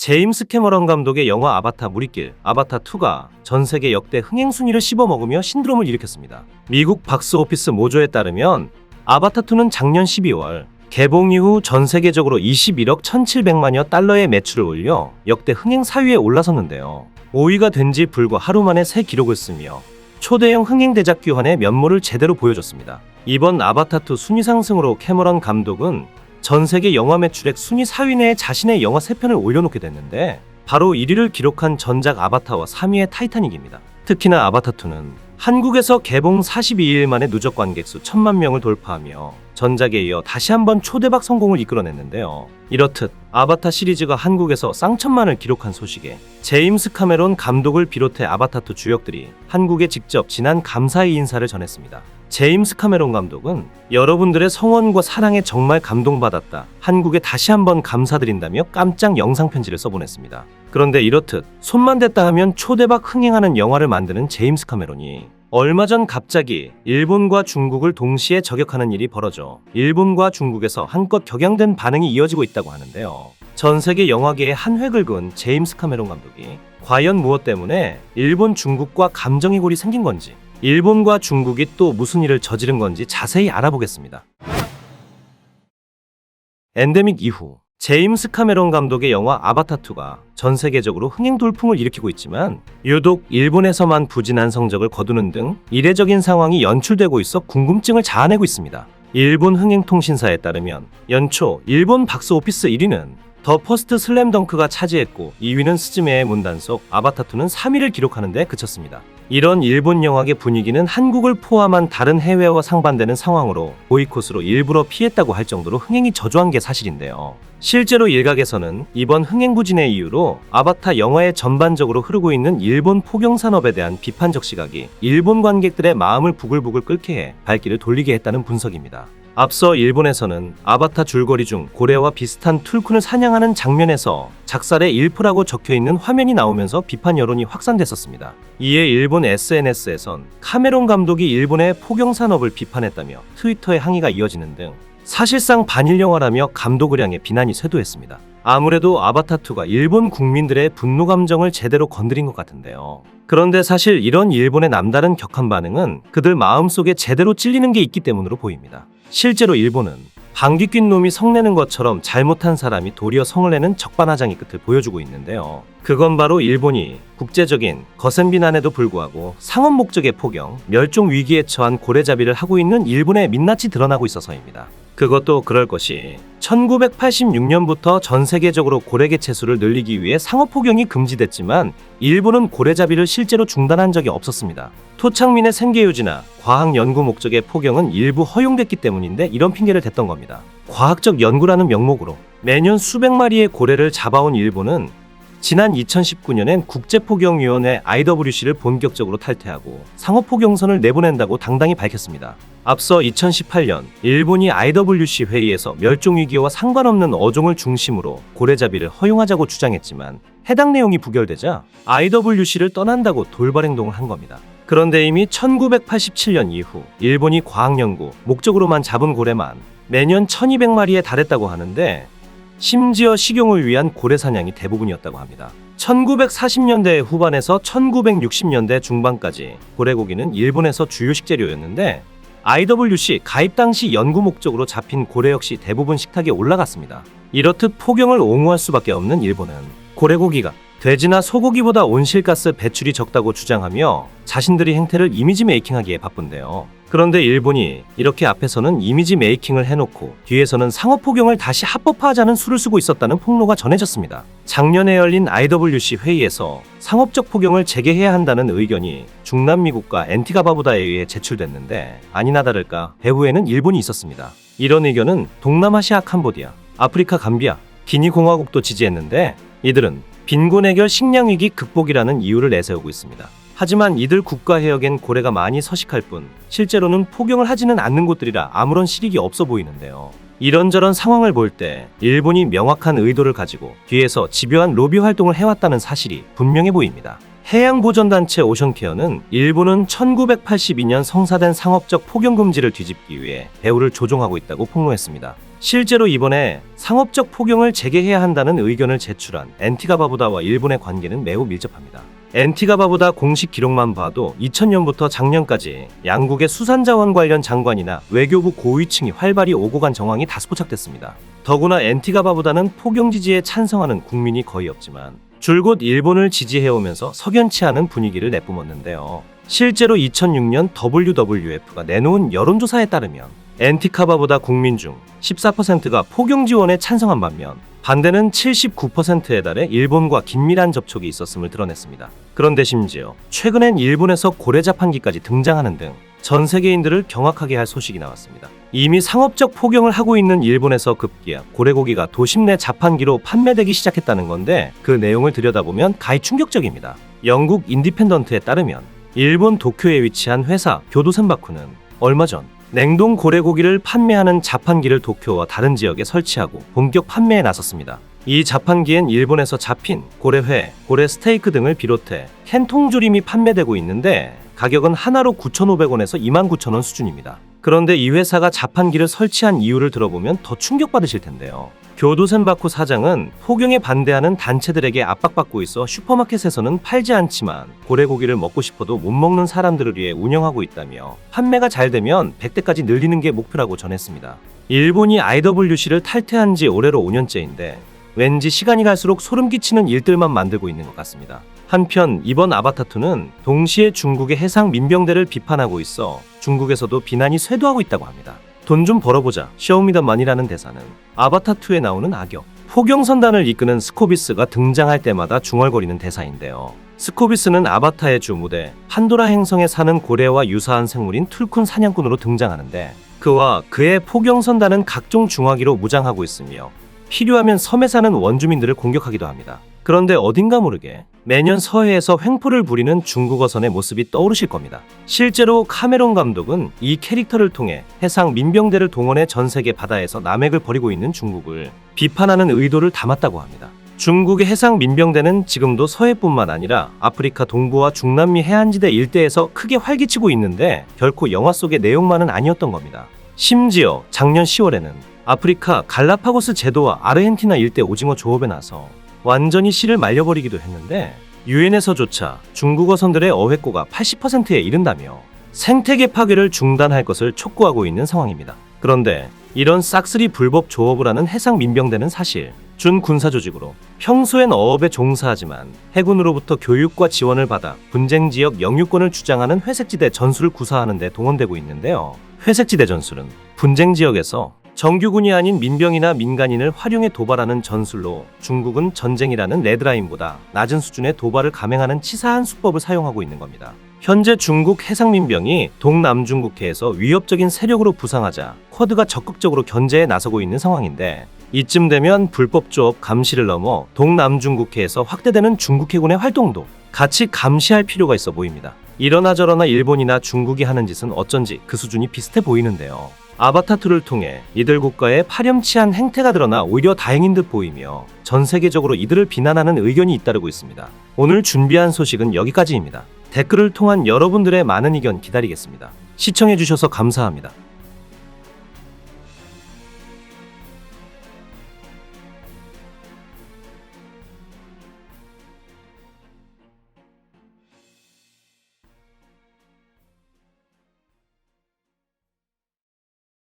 제임스 캐머런 감독의 영화 아바타 물이길 아바타2가 전 세계 역대 흥행 순위를 씹어먹으며 신드롬을 일으켰습니다. 미국 박스오피스 모조에 따르면 아바타2는 작년 12월 개봉 이후 전 세계적으로 21억 1,700만여 달러의 매출을 올려 역대 흥행 4위에 올라섰는데요. 5위가 된 지 불과 하루 만에 새 기록을 쓰며 초대형 흥행 대작 규환의 면모를 제대로 보여줬습니다. 이번 아바타2 순위 상승으로 캐머런 감독은 전 세계 영화 매출액 순위 4위 내에 자신의 영화 3편을 올려놓게 됐는데 바로 1위를 기록한 전작 아바타와 3위의 타이타닉입니다. 특히나 아바타2는 한국에서 개봉 42일 만에 누적 관객수 1,000만 명을 돌파하며 전작에 이어 다시 한번 초대박 성공을 이끌어냈는데요. 이렇듯 아바타 시리즈가 한국에서 쌍천만을 기록한 소식에 제임스 카메론 감독을 비롯해 아바타2 주역들이 한국에 직접 진한 감사의 인사를 전했습니다. 제임스 카메론 감독은 여러분들의 성원과 사랑에 정말 감동받았다. 한국에 다시 한번 감사드린다며 깜짝 영상 편지를 써보냈습니다. 그런데 이렇듯 손만 댔다 하면 초대박 흥행하는 영화를 만드는 제임스 카메론이 얼마 전 갑자기 일본과 중국을 동시에 저격하는 일이 벌어져 일본과 중국에서 한껏 격양된 반응이 이어지고 있다고 하는데요. 전 세계 영화계에 한 획을 그은 제임스 카메론 감독이 과연 무엇 때문에 일본, 중국과 감정의 골이 생긴 건지, 일본과 중국이 또 무슨 일을 저지른 건지 자세히 알아보겠습니다. 엔데믹 이후 제임스 카메론 감독의 영화 아바타2가 전 세계적으로 흥행 돌풍을 일으키고 있지만 유독 일본에서만 부진한 성적을 거두는 등 이례적인 상황이 연출되고 있어 궁금증을 자아내고 있습니다. 일본 흥행통신사에 따르면 연초 일본 박스오피스 1위는 더 퍼스트 슬램덩크가 차지했고 2위는 스즈메의 문단속, 아바타2는 3위를 기록하는 데 그쳤습니다. 이런 일본 영화계 분위기는 한국을 포함한 다른 해외와 상반되는 상황으로 보이콧으로 일부러 피했다고 할 정도로 흥행이 저조한 게 사실인데요. 실제로 일각에서는 이번 흥행 부진의 이유로 아바타 영화에 전반적으로 흐르고 있는 일본 포경산업에 대한 비판적 시각이 일본 관객들의 마음을 부글부글 끓게 해 발길을 돌리게 했다는 분석입니다. 앞서 일본에서는 아바타 줄거리 중 고래와 비슷한 툴쿤을 사냥하는 장면에서 작살의 일부라고 적혀있는 화면이 나오면서 비판 여론이 확산됐었습니다. 이에 일본 SNS에선 카메론 감독이 일본의 포경산업을 비판했다며 트위터에 항의가 이어지는 등 사실상 반일 영화라며 감독을 향해 비난이 쇄도했습니다. 아무래도 아바타2가 일본 국민들의 분노 감정을 제대로 건드린 것 같은데요. 그런데 사실 이런 일본의 남다른 격한 반응은 그들 마음속에 제대로 찔리는 게 있기 때문으로 보입니다. 실제로 일본은 방귀 뀐 놈이 성내는 것처럼 잘못한 사람이 도리어 성을 내는 적반하장의 끝을 보여주고 있는데요. 그건 바로 일본이 국제적인 거센 비난에도 불구하고 상업 목적의 포경, 멸종 위기에 처한 고래잡이를 하고 있는 일본의 민낯이 드러나고 있어서입니다. 그것도 그럴 것이 1986년부터 전 세계적으로 고래 개체수를 늘리기 위해 상업 포경이 금지됐지만 일본은 고래잡이를 실제로 중단한 적이 없었습니다. 토착민의 생계 유지나 과학 연구 목적의 포경은 일부 허용됐기 때문인데 이런 핑계를 댔던 겁니다. 과학적 연구라는 명목으로 매년 수백 마리의 고래를 잡아온 일본은 지난 2019년엔 국제포경위원회 IWC를 본격적으로 탈퇴하고 상업포경선을 내보낸다고 당당히 밝혔습니다. 앞서 2018년 일본이 IWC 회의에서 멸종위기와 상관없는 어종을 중심으로 고래잡이를 허용하자고 주장했지만 해당 내용이 부결되자 IWC를 떠난다고 돌발 행동을 한 겁니다. 그런데 이미 1987년 이후 일본이 과학연구 목적으로만 잡은 고래만 매년 1200마리에 달했다고 하는데 심지어 식용을 위한 고래 사냥이 대부분이었다고 합니다. 1940년대 후반에서 1960년대 중반까지 고래고기는 일본에서 주요 식재료였는데 IWC 가입 당시 연구 목적으로 잡힌 고래 역시 대부분 식탁에 올라갔습니다. 이렇듯 포경을 옹호할 수밖에 없는 일본은 고래고기가 돼지나 소고기보다 온실가스 배출이 적다고 주장하며 자신들의 행태를 이미지 메이킹하기에 바쁜데요. 그런데 일본이 이렇게 앞에서는 이미지 메이킹을 해놓고 뒤에서는 상업포경을 다시 합법화하자는 수를 쓰고 있었다는 폭로가 전해졌습니다. 작년에 열린 IWC 회의에서 상업적 포경을 재개해야 한다는 의견이 중남미국가 엔티가바보다에 의해 제출됐는데 아니나 다를까 배후에는 일본이 있었습니다. 이런 의견은 동남아시아 캄보디아, 아프리카 감비아, 기니공화국도 지지했는데 이들은 빈곤 해결 식량 위기 극복이라는 이유를 내세우고 있습니다. 하지만 이들 국가 해역엔 고래가 많이 서식할 뿐 실제로는 포경을 하지는 않는 곳들이라 아무런 실익이 없어 보이는데요. 이런저런 상황을 볼 때 일본이 명확한 의도를 가지고 뒤에서 집요한 로비 활동을 해왔다는 사실이 분명해 보입니다. 해양보전단체 오션케어는 일본은 1982년 성사된 상업적 포경 금지를 뒤집기 위해 배후를 조종하고 있다고 폭로했습니다. 실제로 이번에 상업적 포경을 재개해야 한다는 의견을 제출한 엔티가 바부다와 일본의 관계는 매우 밀접합니다. 엔티가 바부다 공식 기록만 봐도 2000년부터 작년까지 양국의 수산자원 관련 장관이나 외교부 고위층이 활발히 오고 간 정황이 다수 포착됐습니다. 더구나 엔티가 바부다는 포경 지지에 찬성하는 국민이 거의 없지만 줄곧 일본을 지지해오면서 석연치 않은 분위기를 내뿜었는데요. 실제로 2006년 WWF가 내놓은 여론조사에 따르면 엔티카 바부다 국민 중 14%가 포경 지원에 찬성한 반면 반대는 79%에 달해 일본과 긴밀한 접촉이 있었음을 드러냈습니다. 그런데 심지어 최근엔 일본에서 고래 자판기까지 등장하는 등 전 세계인들을 경악하게 할 소식이 나왔습니다. 이미 상업적 포경을 하고 있는 일본에서 급기야 고래고기가 도심 내 자판기로 판매되기 시작했다는 건데 그 내용을 들여다보면 가히 충격적입니다. 영국 인디펜던트에 따르면 일본 도쿄에 위치한 회사 교도센바쿠는 얼마 전 냉동 고래고기를 판매하는 자판기를 도쿄와 다른 지역에 설치하고 본격 판매에 나섰습니다. 이 자판기엔 일본에서 잡힌 고래회, 고래 스테이크 등을 비롯해 캔통조림이 판매되고 있는데 가격은 하나로 9,500원에서 29,000원 수준입니다. 그런데 이 회사가 자판기를 설치한 이유를 들어보면 더 충격받으실 텐데요. 교도센바쿠 사장은 포경에 반대하는 단체들에게 압박받고 있어 슈퍼마켓에서는 팔지 않지만 고래고기를 먹고 싶어도 못 먹는 사람들을 위해 운영하고 있다며 판매가 잘 되면 100대까지 늘리는 게 목표라고 전했습니다. 일본이 IWC를 탈퇴한 지 올해로 5년째인데 왠지 시간이 갈수록 소름 끼치는 일들만 만들고 있는 것 같습니다. 한편 이번 아바타2는 동시에 중국의 해상 민병대를 비판하고 있어 중국에서도 비난이 쇄도하고 있다고 합니다. 돈 좀 벌어보자 쇼미더머니라는 대사는 아바타2에 나오는 악역 포경선단을 이끄는 스코비스가 등장할 때마다 중얼거리는 대사인데요. 스코비스는 아바타의 주 무대 판도라 행성에 사는 고래와 유사한 생물인 툴쿤 사냥꾼으로 등장하는데 그와 그의 포경선단은 각종 중화기로 무장하고 있으며 필요하면 섬에 사는 원주민들을 공격하기도 합니다. 그런데 어딘가 모르게 매년 서해에서 횡포를 부리는 중국어선의 모습이 떠오르실 겁니다. 실제로 카메론 감독은 이 캐릭터를 통해 해상 민병대를 동원해 전 세계 바다에서 남획을 벌이고 있는 중국을 비판하는 의도를 담았다고 합니다. 중국의 해상 민병대는 지금도 서해뿐만 아니라 아프리카 동부와 중남미 해안지대 일대에서 크게 활기치고 있는데 결코 영화 속의 내용만은 아니었던 겁니다. 심지어 작년 10월에는 아프리카 갈라파고스 제도와 아르헨티나 일대 오징어 조업에 나서 완전히 씨를 말려버리기도 했는데 유엔에서조차 중국어선들의 어획고가 80%에 이른다며 생태계 파괴를 중단할 것을 촉구하고 있는 상황입니다. 그런데 이런 싹쓸이 불법 조업을 하는 해상 민병대는 사실 준군사 조직으로 평소엔 어업에 종사하지만 해군으로부터 교육과 지원을 받아 분쟁 지역 영유권을 주장하는 회색지대 전술을 구사하는 데 동원되고 있는데요. 회색지대 전술은 분쟁 지역에서 정규군이 아닌 민병이나 민간인을 활용해 도발하는 전술로 중국은 전쟁이라는 레드라인보다 낮은 수준의 도발을 감행하는 치사한 수법을 사용하고 있는 겁니다. 현재 중국 해상민병이 동남중국해에서 위협적인 세력으로 부상하자 쿼드가 적극적으로 견제에 나서고 있는 상황인데 이쯤 되면 불법 조업 감시를 넘어 동남중국해에서 확대되는 중국 해군의 활동도 같이 감시할 필요가 있어 보입니다. 이러나 저러나 일본이나 중국이 하는 짓은 어쩐지 그 수준이 비슷해 보이는데요. 아바타2를 통해 이들 국가의 파렴치한 행태가 드러나 오히려 다행인 듯 보이며 전 세계적으로 이들을 비난하는 의견이 잇따르고 있습니다. 오늘 준비한 소식은 여기까지입니다. 댓글을 통한 여러분들의 많은 의견 기다리겠습니다. 시청해주셔서 감사합니다.